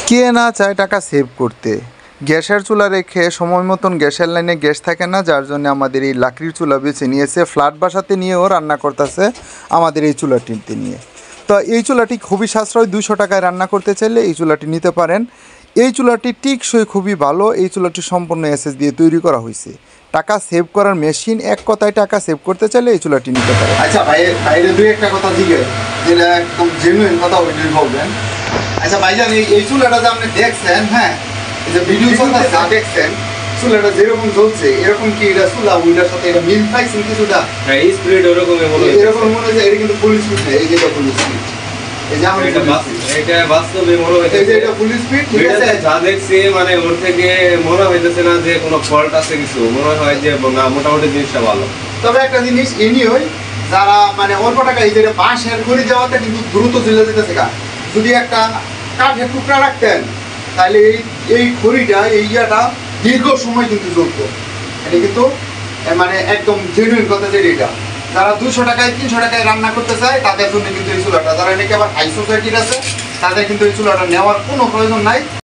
কে না চায় টাকা সেভ করতে। গ্যাসের চুলা রেখে সময় মতন গ্যাসের লাইনে গ্যাস থাকে না, যার জন্য আমাদের এই লাকড়ির চুলা বেছে নিয়েছে। ফ্ল্যাট বাসাতে নিয়েও রান্না করতেছে আমাদের এই চুলাটিতে নিয়ে। তো এই চুলাটি খুবই সাশ্রয়, 200 টাকায় রান্না করতে চাইলে এই চুলাটি নিতে পারেন। এই চুলাটি টিকসই খুবই ভালো। এই চুলাটি সম্পূর্ণ এসএস দিয়ে তৈরি করা হয়েছে। টাকা সেভ করার মেশিন, এক কথায় টাকা সেভ করতে চাইলে এই চুলাটি নিতে পারেন। আচ্ছা ভাইয়ের দুই একটা কথা জিজ্ঞেস, যেটা একদম জেনুইন কথা ওইটাই বলবেন। আচ্ছা ভাইজান, এই চুলাটা যে আপনি দেখছেন, হ্যাঁ, এই যে ভিডিও চলতেছে দেখছেন, চুলাটা যেরকম জ্বলছে এরকম কি এটা চুলা ওইটার সাথে এটা মিল পাইছেন কিছুটা? হ্যাঁ, এই স্পিড ওরকমই মনে হয়, এরকম মনে হয়। এটা কিন্তু ফুল স্পিড না, এই যে এটা ফুল স্পিড, এই যে আমরা এটা বাস্তবে মনে হয় এই যে এটা ফুল স্পিড, ঠিক আছে। যা দেখছি মানে ওর থেকে মনে হইতেছে না যে কোনো ফল্ট আছে, কিছু মনে হয় যে না, মোটামুটি জিনিসটা ভালো। তবে একটা জিনিস এনি হয়, যারা মানে অল্প টাকা এই যে বাঁশের খড়ি যাওয়াতে কিন্তু দ্রুত চলে যেতেছে। যদি একটা কাঠের টুকরা রাখতেন তাহলে এই খড়িটা এই ইয়াটা দীর্ঘ সময় কিন্তু চলতো। এটা কিন্তু মানে একদম জেনুইন কথা, যে এটা যারা 200 টাকায় 300 টাকায় রান্না করতে চায় তাদের জন্য কিন্তু এই চুলাটা, যারা নাকি আবার হাই সোসাইটির আছে তাদের কিন্তু এই চুলাটা নেওয়ার কোনো প্রয়োজন নাই।